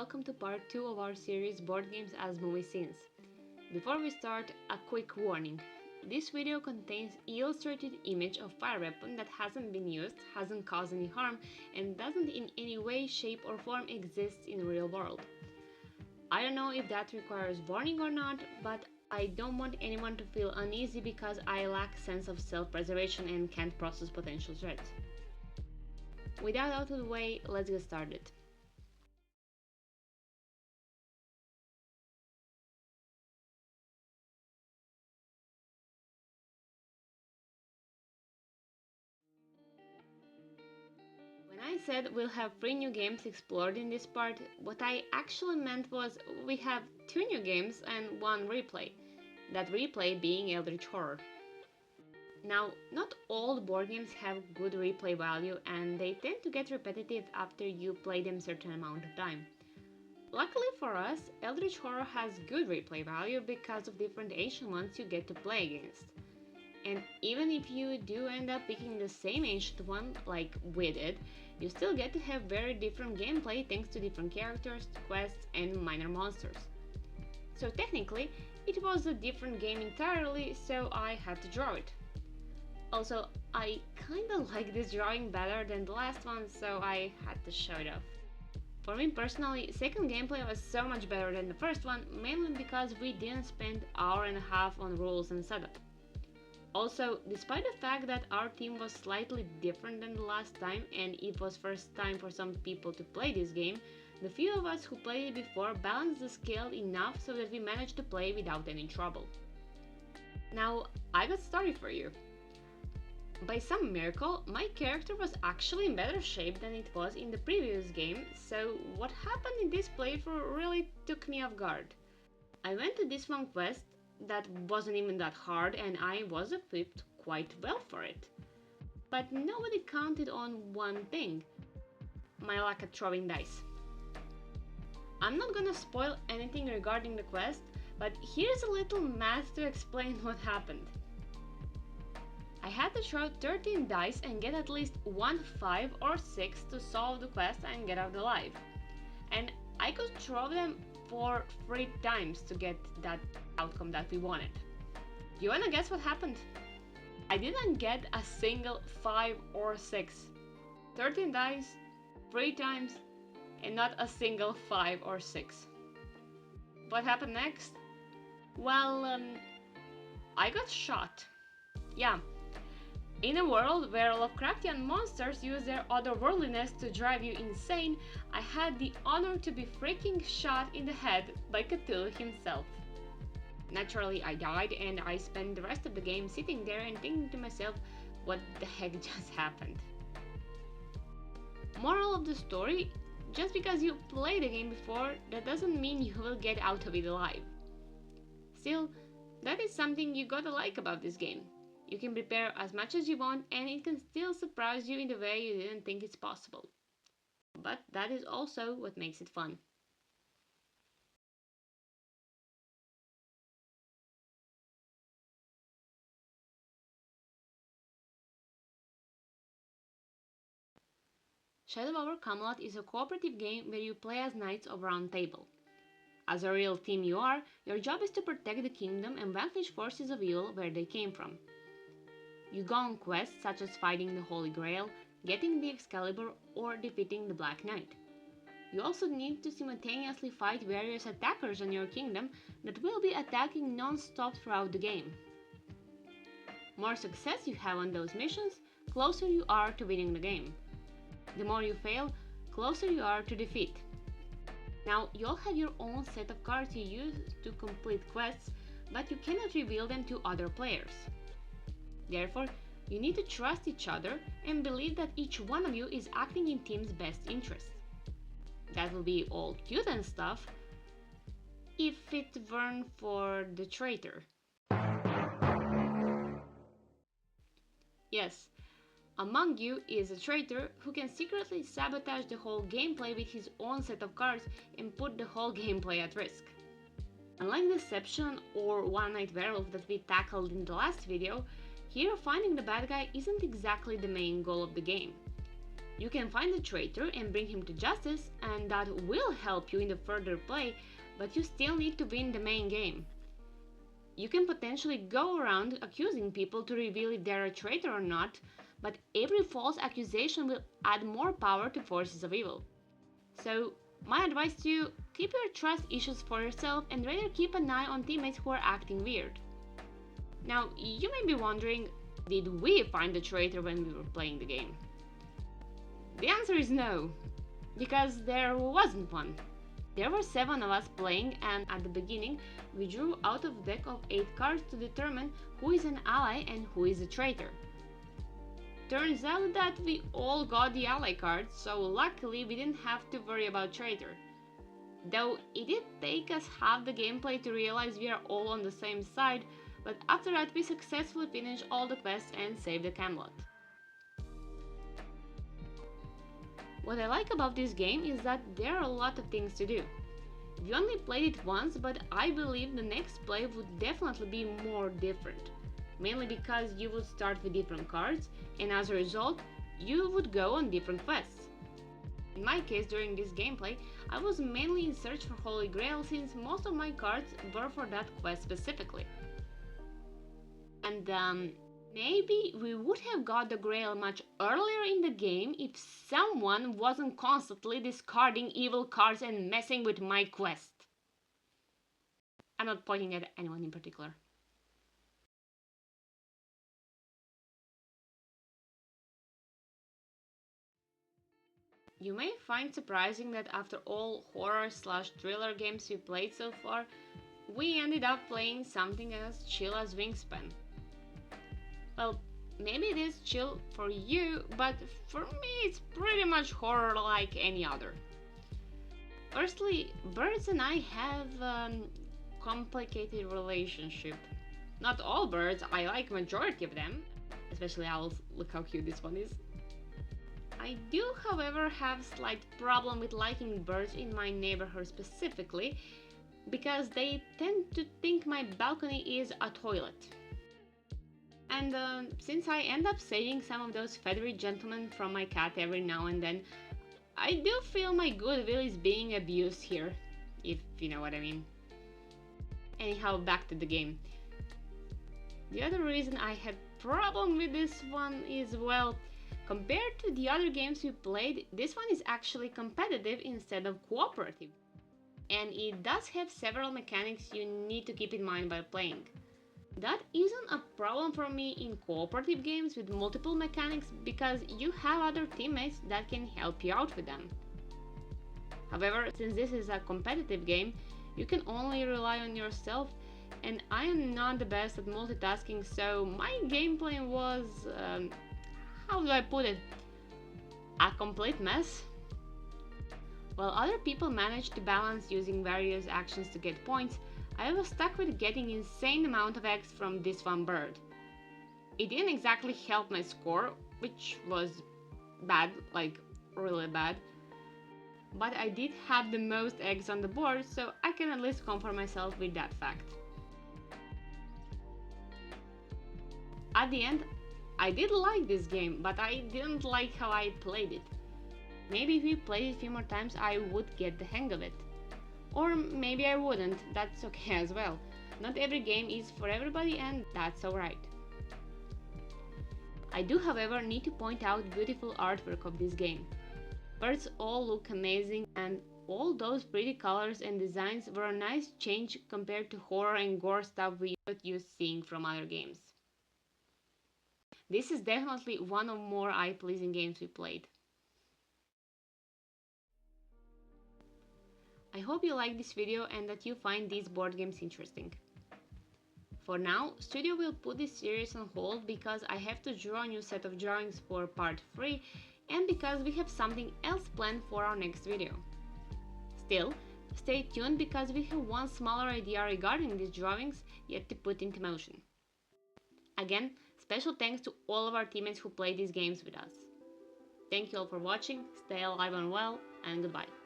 welcome to part 2 of our series Board Games as Movie Scenes. Before we start, a quick warning. This video contains illustrated image of fire weapon that hasn't been used, hasn't caused any harm, and doesn't in any way, shape or form exist in real world. I don't know if that requires warning or not, but I don't want anyone to feel uneasy because I lack sense of self-preservation and can't process potential threats. With that out of the way, let's get started. When I said we'll have 3 new games explored in this part, what I actually meant was we have 2 new games and 1 replay, that replay being Eldritch Horror. Now, not all board games have good replay value and they tend to get repetitive after you play them a certain amount of time. Luckily for us, Eldritch Horror has good replay value because of different ancient ones you get to play against. And even if you do end up picking the same ancient one, like we did, you still get to have very different gameplay thanks to different characters, quests, and minor monsters. So technically, it was a different game entirely, so I had to draw it. Also, I kinda like this drawing better than the last one, so I had to show it off. For me personally, second gameplay was so much better than the first one, mainly because we didn't spend an hour and a half on rules and setup. Also, despite the fact that our team was slightly different than the last time and it was first time for some people to play this game, the few of us who played it before balanced the scale enough so that we managed to play without any trouble. Now, I got a story for you. By some miracle, my character was actually in better shape than it was in the previous game, so what happened in this playthrough really took me off guard. I went to this one quest that wasn't even that hard and I was equipped quite well for it. But nobody counted on one thing: my luck at throwing dice. I'm not gonna spoil anything regarding the quest, but here's a little math to explain what happened. I had to throw 13 dice and get at least 1 5 or 6 to solve the quest and get out alive. And I could throw them for 3 times to get that outcome that we wanted. You wanna guess what happened? I didn't get a single 5 or 6. 13 dice, 3 times, and not a single 5 or 6. What happened next? Well, I got shot. Yeah. In a world where Lovecraftian monsters use their otherworldliness to drive you insane, I had the honor to be freaking shot in the head by Cthulhu himself. Naturally, I died and I spent the rest of the game sitting there and thinking to myself, what the heck just happened? Moral of the story, just because you played the game before, that doesn't mean you will get out of it alive. Still, that is something you gotta like about this game. You can prepare as much as you want and it can still surprise you in the way you didn't think it's possible. But that is also what makes it fun. Shadow over Camelot is a cooperative game where you play as knights of Round Table. As a real team you are, your job is to protect the kingdom and vanquish forces of evil where they came from. You go on quests such as finding the Holy Grail, getting the Excalibur, or defeating the Black Knight. You also need to simultaneously fight various attackers on your kingdom that will be attacking non-stop throughout the game. More success you have on those missions, closer you are to winning the game. The more you fail, closer you are to defeat. Now, you all have your own set of cards you use to complete quests, but you cannot reveal them to other players. Therefore, you need to trust each other and believe that each one of you is acting in team's best interest. That will be all cute and stuff, if it weren't for the traitor. Yes, among you is a traitor who can secretly sabotage the whole gameplay with his own set of cards and put the whole gameplay at risk. Unlike Deception or One Night Werewolf that we tackled in the last video, here finding the bad guy isn't exactly the main goal of the game. You can find the traitor and bring him to justice, and that will help you in the further play, but you still need to win the main game. You can potentially go around accusing people to reveal if they're a traitor or not, but every false accusation will add more power to forces of evil. So, my advice to you, keep your trust issues for yourself and rather keep an eye on teammates who are acting weird. Now, you may be wondering, did we find the traitor when we were playing the game? The answer is no, because there wasn't one. There were 7 of us playing, and at the beginning we drew out of a deck of 8 cards to determine who is an ally and who is a traitor. Turns out that we all got the ally cards, so luckily we didn't have to worry about traitor. Though it did take us half the gameplay to realize we are all on the same side, but after that we successfully finished all the quests and saved the Camelot. What I like about this game is that there are a lot of things to do. We only played it once, but I believe the next play would definitely be more different. Mainly because you would start with different cards, and as a result, you would go on different quests. In my case, during this gameplay, I was mainly in search for Holy Grail since most of my cards were for that quest specifically. And maybe we would have got the Grail much earlier in the game if someone wasn't constantly discarding evil cards and messing with my quest. I'm not pointing at anyone in particular. You may find surprising that after all horror/thriller games we played so far, we ended up playing something as chill as Wingspan. Well, maybe it is chill for you, but for me it's pretty much horror like any other. Firstly, birds and I have a complicated relationship. Not all birds, I like majority of them, especially owls. Look how cute this one is. I do, however, have slight problem with liking birds in my neighborhood specifically, because they tend to think my balcony is a toilet. And since I end up saving some of those feathery gentlemen from my cat every now and then, I do feel my goodwill is being abused here, if you know what I mean. Anyhow, back to the game. The other reason I had problem with this one is, well, compared to the other games we played, this one is actually competitive instead of cooperative. And it does have several mechanics you need to keep in mind while playing. That isn't a problem for me in cooperative games with multiple mechanics because you have other teammates that can help you out with them. However, since this is a competitive game, you can only rely on yourself, and I am not the best at multitasking, so my gameplay was, how do I put it, a complete mess. While other people managed to balance using various actions to get points, I was stuck with getting insane amount of eggs from this one bird. It didn't exactly help my score, which was bad, like really bad, but I did have the most eggs on the board, so I can at least comfort myself with that fact. At the end, I did like this game, but I didn't like how I played it. Maybe if we played it a few more times, I would get the hang of it. Or maybe I wouldn't, that's okay as well. Not every game is for everybody, and that's alright. I do, however, need to point out beautiful artwork of this game. Birds all look amazing, and all those pretty colors and designs were a nice change compared to horror and gore stuff we got used seeing from other games. This is definitely one of more eye-pleasing games we played. I hope you like this video and that you find these board games interesting. For now, Studio will put this series on hold because I have to draw a new set of drawings for part 3 and because we have something else planned for our next video. Still, stay tuned because we have one smaller idea regarding these drawings yet to put into motion. Again, special thanks to all of our teammates who play these games with us. Thank you all for watching, stay alive and well, and goodbye.